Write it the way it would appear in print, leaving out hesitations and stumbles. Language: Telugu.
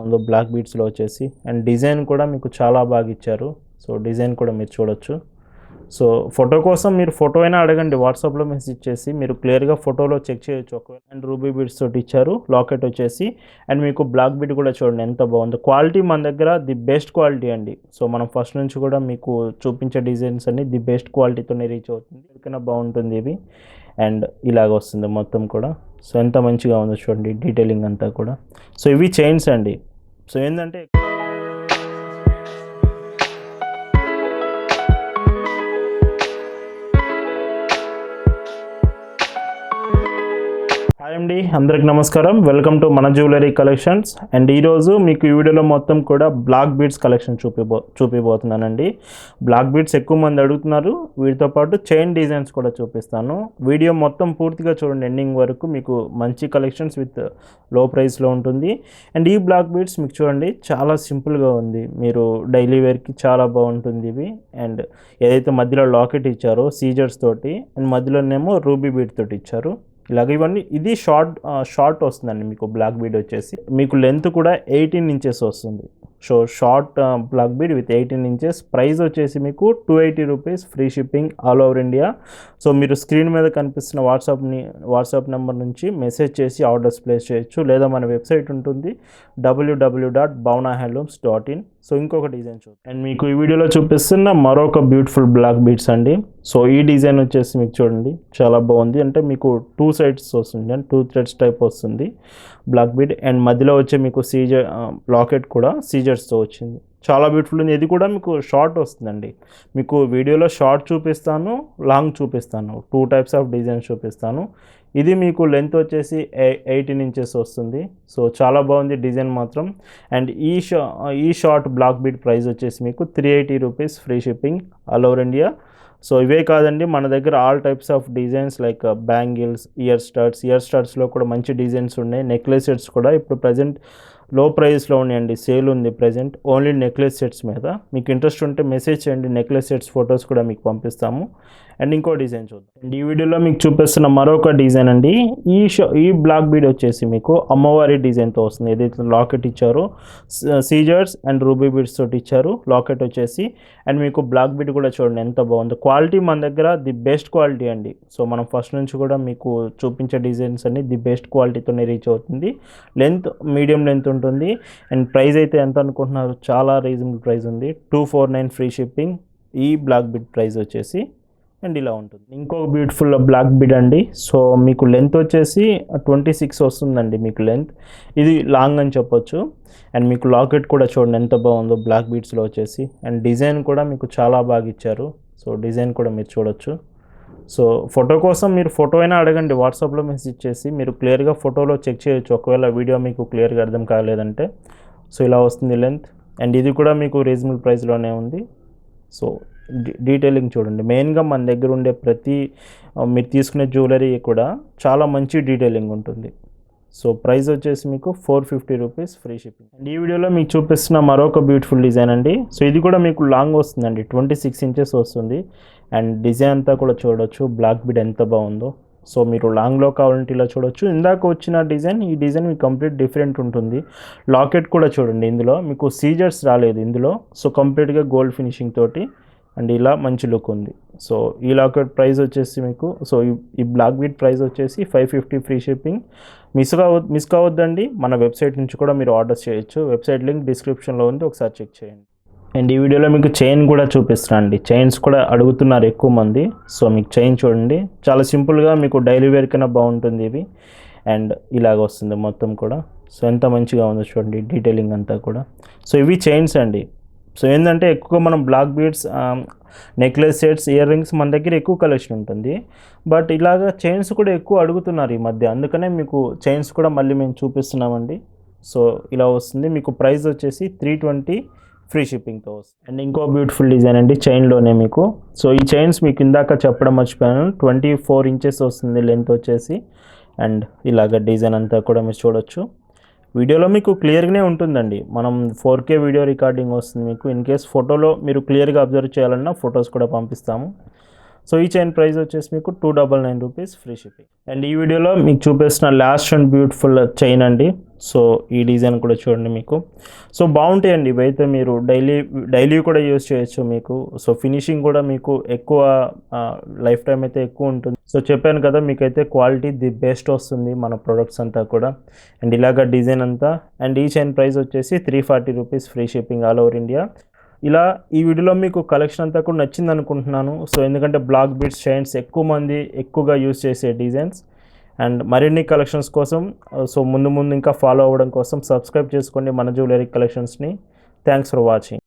అందులో బ్లాక్ బీడ్స్లో వచ్చేసి అండ్ డిజైన్ కూడా మీకు చాలా బాగా ఇచ్చారు. సో డిజైన్ కూడా మీరు చూడొచ్చు. సో ఫోటో కోసం మీరు ఫోటో అయినా అడగండి, వాట్సాప్లో మెసేజ్ చేసి మీరు క్లియర్గా ఫోటోలో చెక్ చేయొచ్చు ఒకవేళ. అండ్ రూబీ బీడ్స్ తోటి ఇచ్చారు లాకెట్ వచ్చేసి. అండ్ మీకు బ్లాక్ బీడ్ కూడా చూడండి ఎంత బాగుందో. క్వాలిటీ మన దగ్గర ది బెస్ట్ క్వాలిటీ అండి. సో మనం ఫస్ట్ నుంచి కూడా మీకు చూపించే డిజైన్స్ అన్ని ది బెస్ట్ క్వాలిటీతోనే రీచ్ అవుతుంది. ఎందుకైనా బాగుంటుంది ఇవి. అండ్ ఇలాగ వస్తుంది మొత్తం కూడా. సో ఎంత మంచిగా ఉందో చూడండి డీటెయిలింగ్ అంతా కూడా. సో ఇవి చైన్స్ అండి. సో ఏంటంటే హాయ్ అండి, అందరికి నమస్కారం. వెల్కమ్ టు మన జ్యువెలరీ కలెక్షన్స్. అండ్ ఈరోజు మీకు ఈ వీడియోలో మొత్తం కూడా బ్లాక్ బీడ్స్ కలెక్షన్ చూపిపోతున్నానండి. బ్లాక్ బీడ్స్ ఎక్కువ మంది అడుగుతున్నారు, వీటితో పాటు చైన్ డిజైన్స్ కూడా చూపిస్తాను. వీడియో మొత్తం పూర్తిగా చూడండి ఎండింగ్ వరకు. మీకు మంచి కలెక్షన్స్ విత్ లో ప్రైస్లో ఉంటుంది. అండ్ ఈ బ్లాక్ బీడ్స్ మీకు చూడండి చాలా సింపుల్గా ఉంది, మీరు డైలీ వేర్కి చాలా బాగుంటుంది ఇవి. అండ్ ఏదైతే మధ్యలో లాకెట్ ఇచ్చారో సీజర్స్ తోటి, అండ్ మధ్యలోనేమో రూబీ బీడ్ తోటి ఇచ్చారు. ఇలాగ ఇవన్నీ ఇది షార్ట్ వస్తుందండి. మీకు బ్లాక్ బీడ్ వచ్చేసి మీకు లెంత్ కూడా 18 ఇంచెస్ వస్తుంది. So short black bead with 18 inches. Price వచ్చేసి మీకు 280 rupees, free shipping all over India. So మీరు స్క్రీన్ మీద కనిపిస్తున్న వాట్సాప్ నెంబర్ నుంచి మెసేజ్ చేసి ఆర్డర్స్ ప్లేస్ చేయొచ్చు, లేదా మన వెబ్సైట్ ఉంటుంది www.bhavnahandlooms.in. సో ఇంకొక డిజైన్ చూద్దాం. అండ్ మీకు ఈ వీడియోలో చూపిస్తున్న మరొక బ్యూటిఫుల్ బ్లాక్ బీడ్స్ అండి. సో ఈ డిజైన్ వచ్చేసి మీకు చూడండి చాలా బాగుంది. అంటే మీకు 2 సైడ్స్ వస్తుంది అండ్ 2 థ్రెడ్స్ టైప్ వస్తుంది బ్లాక్ బీడ్. అండ్ మధ్యలో వచ్చే మీకు సీజర్ లాకెట్ కూడా సీజర్స్తో వచ్చింది. చాలా బ్యూటిఫుల్ ఉంది. ఇది కూడా మీకు షార్ట్ వస్తుందండి. మీకు వీడియోలో షార్ట్ చూపిస్తాను, లాంగ్ చూపిస్తాను, 2 టైప్స్ ఆఫ్ డిజైన్స్ చూపిస్తాను. ఇది మీకు లెంత్ వచ్చేసి 18 ఇంచెస్ వస్తుంది. సో చాలా బాగుంది డిజైన్ మాత్రం. అండ్ ఈ షార్ట్ బ్లాక్ బీడ్ ప్రైస్ వచ్చేసి మీకు 380 rupees, free shipping all over India. So ఇవే కాదండి, మన దగ్గర all types of designs like bangles, ear స్టడ్స్లో కూడా మంచి డిజైన్స్ ఉన్నాయి. నెక్లెస్ సెట్స్ కూడా ఇప్పుడు ప్రజెంట్ లో ప్రైస్లో ఉన్నాయండి, సేల్ ఉంది ప్రజెంట్ ఓన్లీ నెక్లెస్ సెట్స్ మీద. మీకు ఇంట్రెస్ట్ ఉంటే మెసేజ్ చేయండి, నెక్లెస్ సెట్స్ ఫొటోస్ కూడా మీకు పంపిస్తాము. అండ్ ఇంకో డిజైన్ చూద్దాం. అండ్ ఈ వీడియోలో మీకు చూపిస్తున్న మరొక డిజైన్ అండి. ఈ బ్లాక్ బీడ్ వచ్చేసి మీకు అమ్మవారి డిజైన్తో వస్తుంది. ఏదైతే లాకెట్ ఇచ్చారో సీజర్స్ అండ్ రూబీ బీడ్స్ తోటి ఇచ్చారు లాకెట్ వచ్చేసి. అండ్ మీకు బ్లాక్ బీడ్ కూడా చూడండి ఎంత బాగుందో. క్వాలిటీ మన దగ్గర ది బెస్ట్ క్వాలిటీ అండి. సో మనం ఫస్ట్ నుంచి కూడా మీకు చూపించే డిజైన్స్ అన్ని ది బెస్ట్ క్వాలిటీతోనే రీచ్ అవుతుంది. లెంత్ మీడియం లెంత్ ఉంటుంది. అండ్ ప్రైస్ అయితే ఎంత అనుకుంటున్నారు, చాలా రీజనబుల్ ప్రైస్ ఉంది. 249 ఫ్రీ షిప్పింగ్ ఈ బ్లాక్ బీడ్ ప్రైస్ వచ్చేసి. అండ్ ఇలా ఉంటుంది. ఇంకొక బ్యూటిఫుల్ బ్లాక్ బీడ్ అండి. సో మీకు లెంత్ వచ్చేసి 26 వస్తుందండి మీకు లెంత్. ఇది లాంగ్ అని చెప్పొచ్చు. అండ్ మీకు లాకెట్ కూడా చూడండి ఎంత బాగుందో బ్లాక్ బీడ్స్లో వచ్చేసి. అండ్ డిజైన్ కూడా మీకు చాలా బాగా ఇచ్చారు. సో డిజైన్ కూడా మీరు చూడొచ్చు. సో ఫోటో కోసం మీరు ఫోటో అయినా అడగండి, వాట్సాప్లో మెసేజ్ చేసి మీరు క్లియర్గా ఫోటోలో చెక్ చేయొచ్చు ఒకవేళ వీడియో మీకు క్లియర్గా అర్థం కాలేదంటే. సో ఇలా వస్తుంది లెంత్. అండ్ ఇది కూడా మీకు రీజనబుల్ ప్రైస్లోనే ఉంది. సో డీటెయిలింగ్ చూడండి. మెయిన్గా మన దగ్గర ఉండే ప్రతి మీరు తీసుకునే జ్యువెలరీ కూడా చాలా మంచి డీటెయిలింగ్ ఉంటుంది. సో ప్రైస్ వచ్చేసి మీకు 450 రూపీస్, ఫ్రీ షిప్పింగ్. అండ్ ఈ వీడియోలో మీకు చూపిస్తున్న మరొక బ్యూటిఫుల్ డిజైన్ అండి. సో ఇది కూడా మీకు లాంగ్ వస్తుందండి, 26 ఇంచెస్ వస్తుంది. అండ్ డిజైన్ అంతా కూడా చూడొచ్చు బ్లాక్ బీడ్ ఎంత బాగుందో. సో మీరు లాంగ్లో కావాలంటే ఇలా చూడొచ్చు. ఇందాక వచ్చిన డిజైన్, ఈ డిజైన్ మీకు కంప్లీట్ డిఫరెంట్ ఉంటుంది. లాకెట్ కూడా చూడండి, ఇందులో మీకు సీజర్స్ రాలేదు ఇందులో. సో కంప్లీట్గా గోల్డ్ ఫినిషింగ్ తోటి. అండ్ ఇలా మంచి లుక్ ఉంది. సో ఈ లాకెట్ ప్రైస్ వచ్చేసి మీకు, సో ఈ బ్లాక్ బీడ్ ప్రైస్ వచ్చేసి 550 ఫ్రీ షిప్పింగ్. మిస్ కావద్దండి. మన వెబ్సైట్ నుంచి కూడా మీరు ఆర్డర్స్ చేయొచ్చు. వెబ్సైట్ లింక్ డిస్క్రిప్షన్లో ఉంది, ఒకసారి చెక్ చేయండి. అండ్ ఈ వీడియోలో మీకు చైన్ కూడా చూపిస్తున్నాను అండి. చైన్స్ కూడా అడుగుతున్నారు ఎక్కువ మంది. సో మీకు చైన్ చూడండి చాలా సింపుల్గా, మీకు డైలీ వేర్ కన్నా బాగుంటుంది ఇవి. అండ్ ఇలాగ వస్తుంది మొత్తం కూడా. సో ఎంత మంచిగా ఉందో చూడండి డీటెయిలింగ్ అంతా కూడా. సో ఇవి చైన్స్ అండి. సో ఏంటంటే ఎక్కువ మనం black beads, necklace sets, earrings మన దగ్గర ఎక్కువ కలెక్షన్ ఉంటుంది. బట్ ఇలాగ చైన్స్ కూడా ఎక్కువ అడుగుతున్నారు ఈ మధ్య, అందుకనే మీకు చైన్స్ కూడా మళ్ళీ మేము చూపిస్తున్నామండి. సో ఇలా వస్తుంది. మీకు ప్రైస్ వచ్చేసి 320 ఫ్రీ షిప్పింగ్తో వస్తుంది. అండ్ ఇంకో బ్యూటిఫుల్ డిజైన్ అండి చైన్లోనే మీకు. సో ఈ చైన్స్ మీకు ఇందాక చెప్పడం మర్చిపోయాను, 24 ఇంచెస్ వస్తుంది లెంత్ వచ్చేసి. అండ్ ఇలాగ డిజైన్ అంతా కూడా మీరు చూడొచ్చు. వీడియోలో మీకు క్లియర్గానే ఉంటుందండి. మనం 4K వీడియో రికార్డింగ్ వస్తుంది మీకు. ఇన్ కేస్ ఫోటోలో మీరు క్లియర్గా అబ్జర్వ్ చేయాలన్నా ఫొటోస్ కూడా పంపిస్తాము. సో ఈ చైన్ ప్రైస్ వచ్చేసి మీకు 299 రూపీస్ ఫ్రీ షిప్పింగ్. అండ్ ఈ వీడియోలో మీకు చూపిస్తున్న లాస్ట్ అండ్ బ్యూటిఫుల్ చైన్ అండి. సో ఈ డిజైన్ కూడా చూడండి మీకు. సో బాగుంటాయండి ఇవైతే, మీరు డైలీ కూడా యూజ్ చేయొచ్చు మీకు. సో ఫినిషింగ్ కూడా మీకు ఎక్కువ లైఫ్ టైం అయితే ఎక్కువ ఉంటుంది. సో చెప్పాను కదా, మీకైతే క్వాలిటీ ది బెస్ట్ వస్తుంది మన ప్రొడక్ట్స్ అంతా కూడా. అండ్ ఇలాగ డిజైన్ అంతా. అండ్ ఈ చైన్ ప్రైస్ వచ్చేసి 340 rupees free shipping all over India. ఇలా ఈ వీడియోలో మీకు కలెక్షన్ అంతా కూడా నచ్చింది అనుకుంటున్నాను. సో ఎందుకంటే బ్లాక్ బీడ్స్ చైన్స్ ఎక్కువ మంది ఎక్కువగా యూజ్ చేసే డిజైన్స్. అండ్ మరిన్ని కలెక్షన్స్ కోసం సో ముందు ఇంకా ఫాలో అవ్వడం కోసం సబ్స్క్రైబ్ చేసుకోండి మన జ్యువెలరీ కలెక్షన్స్ని. Thanks for watching.